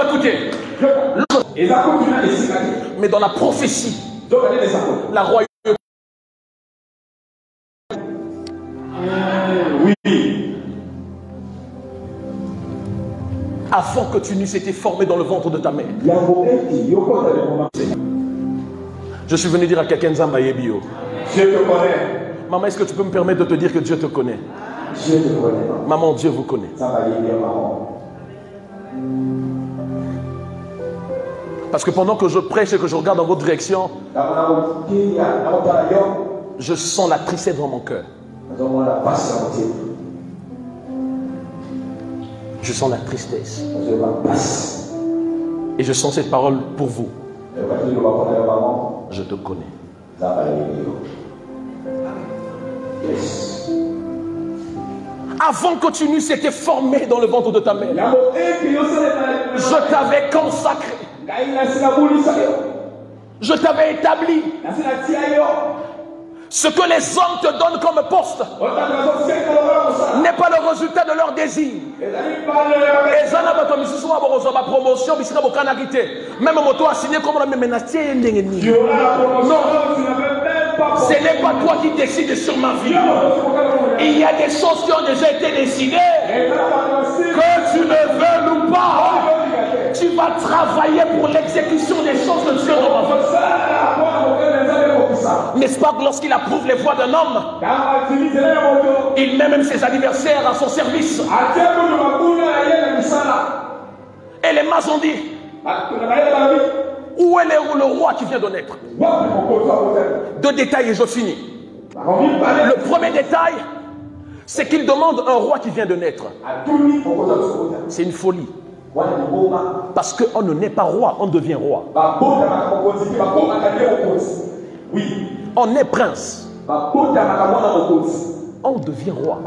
Écoutez, mais dans la prophétie, la royauté. Avant que tu n'eusses été formé dans le ventre de ta mère. Je suis venu dire à quelqu'un: Nzamba Yebio. Dieu te connaît. Maman, est-ce que tu peux me permettre de te dire que Dieu te connaît? Dieu te connaît. Maman, Dieu vous connaît. Parce que pendant que je prêche et que je regarde dans votre direction, je sens la tristesse dans mon cœur. Je sens la tristesse. Et je sens cette parole pour vous. Je te connais. Avant que tu n'eusses été formé dans le ventre de ta mère, je t'avais consacré. Je t'avais établi. Ce que les hommes te donnent comme poste n'est pas le résultat de leur désir. Promotion, même moto a signé comme la même. Non, ce n'est pas toi qui décides sur ma vie. Il y a des choses qui ont déjà été décidées. Que tu le veuilles ou pas, tu vas travailler pour l'exécution des choses de Dieu dans ma vie. N'est-ce pas que lorsqu'il approuve les voies d'un homme, il met même ses adversaires à son service. Et les mages ont dit, où est le roi qui vient de naître? Deux détails et je finis. Le premier détail, c'est qu'il demande un roi qui vient de naître. C'est une folie. Parce qu'on ne naît pas roi, on devient roi. Oui. On est prince. On devient roi.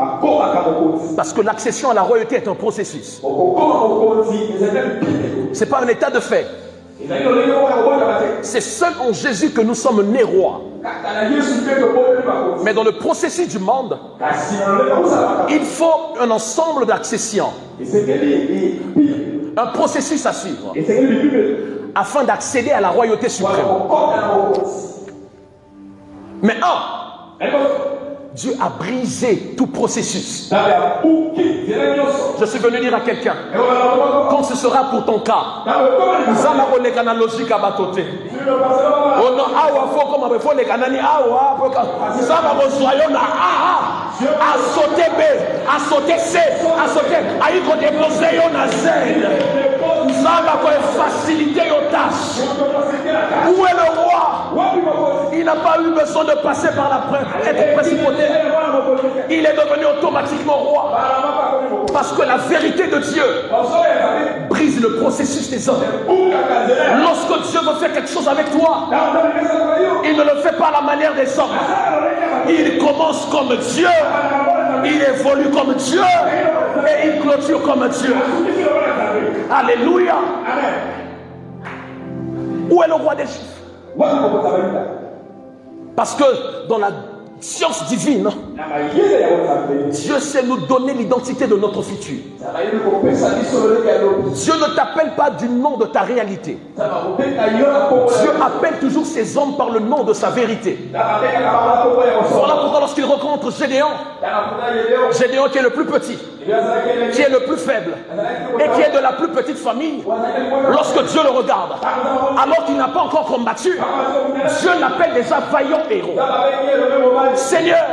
Parce que l'accession à la royauté est un processus. Ce n'est pas un état de fait. C'est seul en Jésus que nous sommes nés rois. Mais dans le processus du monde, il faut un ensemble d'accessions. Un processus à suivre afin d'accéder à la royauté suprême. Mais Dieu a brisé tout processus. Je suis venu dire à quelqu'un, quand ce sera pour ton cas, faciliter aux tâches. Où est le roi? Il n'a pas eu besoin de passer par la principauté. Il est devenu automatiquement roi. Parce que la vérité de Dieu brise le processus des hommes. Lorsque Dieu veut faire quelque chose avec toi, il ne le fait pas à la manière des hommes. Il commence comme Dieu, il évolue comme Dieu et il clôture comme Dieu. Alléluia. Où est le roi des Juifs? Parce que dans la science divine, Dieu sait nous donner l'identité de notre futur. Dieu ne t'appelle pas du nom de ta réalité. Dieu appelle toujours ses hommes par le nom de sa vérité. Voilà pourquoi lorsqu'il rencontre Gédéon, Gédéon qui est le plus petit, qui est le plus faible et qui est de la plus petite famille, lorsque Dieu le regarde, alors qu'il n'a pas encore combattu, Dieu l'appelle déjà vaillant héros. Seigneur,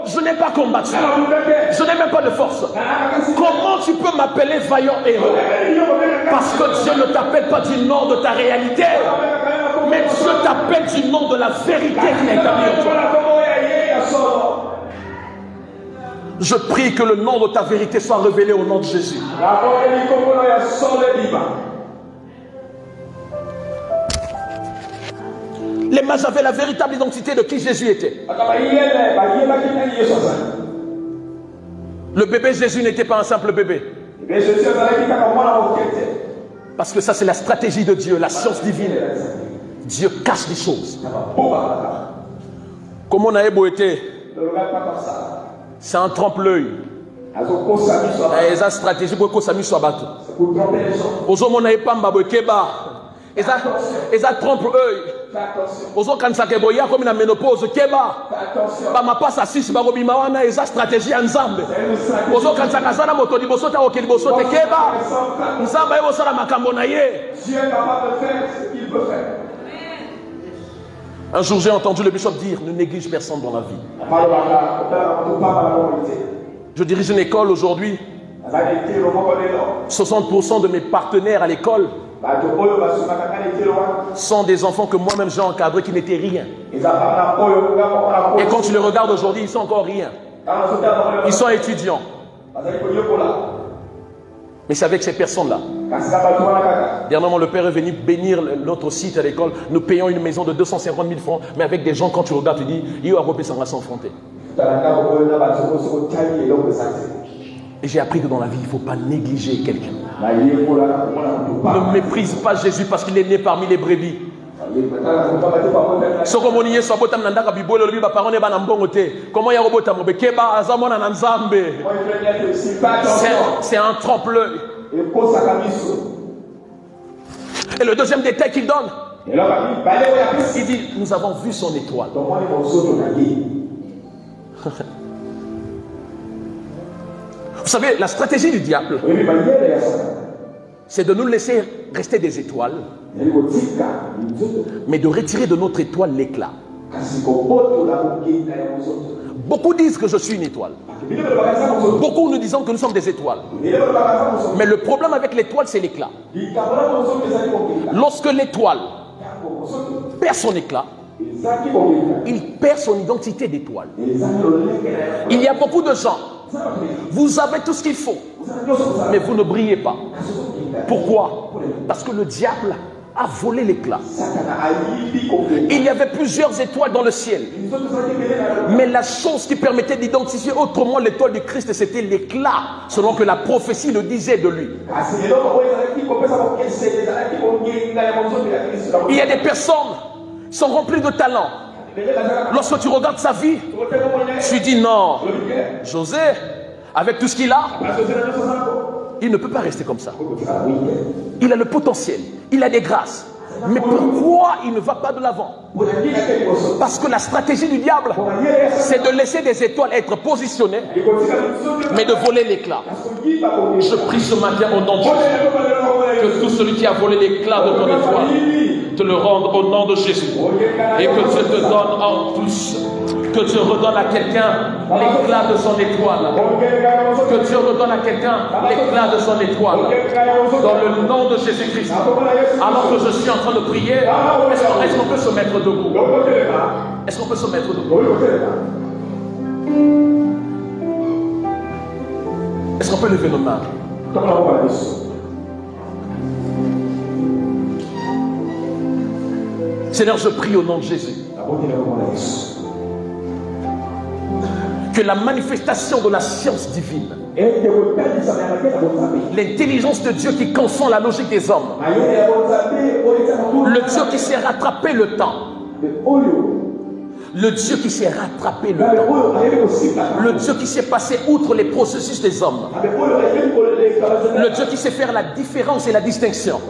je n'ai pas combattu, je n'ai même pas de force. Comment tu peux m'appeler vaillant héros? Parce que Dieu ne t'appelle pas du nom de ta réalité, mais Dieu t'appelle du nom de la vérité qui est établie en toi. Je prie que le nom de ta vérité soit révélé au nom de Jésus. Les mages avaient la véritable identité de qui Jésus était. Le bébé Jésus n'était pas un simple bébé. Parce que ça c'est la stratégie de Dieu, la science divine. Dieu cache des choses. Comment on a été, c'est un trompe-l'œil. Et sa stratégie pour que ça soit battu. Aujourd'hui, on n'a pas mbabokeba. Et ça trompe-l'œil. Ozo kansake boya comme na ménopause keba ba mapasa 6 ba robima wana eza stratégie ya nzambe. Ozo kansaka sana moto liboso ta okeli boso te keba nzamba yebo sala makambo na ye. Dieu est capable de faire ce qu'il peut faire. Un jour j'ai entendu le bishop dire ne néglige personne dans la vie. Je dirige une école aujourd'hui. 60% de mes partenaires à l'école sont des enfants que moi-même j'ai encadrés qui n'étaient rien. Et quand tu les regardes aujourd'hui, ils sont encore rien. Ils sont étudiants. Mais c'est avec ces personnes-là. Dernièrement, le père est venu bénir notre site à l'école. Nous payons une maison de 250 000 francs. Mais avec des gens, quand tu regardes, tu dis, il y a un ça va s'enfronter. Et j'ai appris que dans la vie, il ne faut pas négliger quelqu'un. Ne méprise pas Jésus parce qu'il est né parmi les brebis. C'est un trompe-l'œil. Et le deuxième détail qu'il donne, il dit, nous avons vu son étoile. Vous savez, la stratégie du diable, c'est de nous laisser rester des étoiles, mais de retirer de notre étoile l'éclat. Beaucoup disent que je suis une étoile. Beaucoup nous disons que nous sommes des étoiles. Mais le problème avec l'étoile, c'est l'éclat. Lorsque l'étoile perd son éclat, il perd son identité d'étoile. Il y a beaucoup de gens, vous avez tout ce qu'il faut, mais vous ne brillez pas. Pourquoi? Parce que le diable a volé l'éclat. Il y avait plusieurs étoiles dans le ciel, mais la chose qui permettait d'identifier autrement l'étoile du Christ, c'était l'éclat, selon que la prophétie le disait de lui. Il y a des personnes qui sont remplies de talent. Lorsque tu regardes sa vie, tu dis non, José, avec tout ce qu'il a, il ne peut pas rester comme ça. Il a le potentiel, il a des grâces. Mais pourquoi il ne va pas de l'avant? Parce que la stratégie du diable, c'est de laisser des étoiles être positionnées, mais de voler l'éclat. Je prie ce matin au nom de Jésus, que tout celui qui a volé l'éclat de ton étoile te le rende au nom de Jésus. Et que Dieu te donne en plus. Que Dieu redonne à quelqu'un l'éclat de son étoile. Que Dieu redonne à quelqu'un l'éclat de son étoile. Dans le nom de Jésus-Christ. Alors que je suis en train de prier, est-ce qu'on peut se mettre debout? Est-ce qu'on peut se mettre debout? Est-ce qu'on peut lever nos mains? Seigneur, je prie au nom de Jésus. Que la manifestation de la science divine, l'intelligence de Dieu qui confond la logique des hommes, le Dieu qui s'est rattrapé le temps, le Dieu qui s'est rattrapé le temps, le Dieu qui s'est passé outre les processus des hommes, le Dieu qui sait faire la différence et la distinction,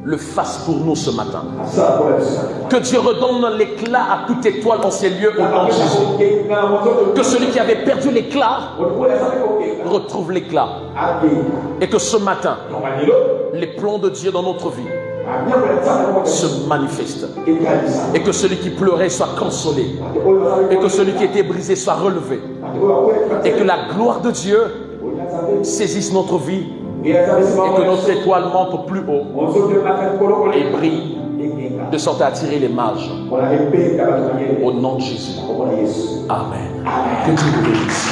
le fasse pour nous ce matin. Que Dieu redonne l'éclat à toute étoile dans ces lieux au nom de Jésus. Que celui qui avait perdu l'éclat retrouve l'éclat. Et que ce matin, les plans de Dieu dans notre vie se manifestent. Et que celui qui pleurait soit consolé. Et que celui qui était brisé soit relevé. Et que la gloire de Dieu saisisse notre vie. Et que notre étoile monte plus haut et brille de sorte à attirer les mages. Au nom de Jésus. Amen. Que Dieu vous bénisse.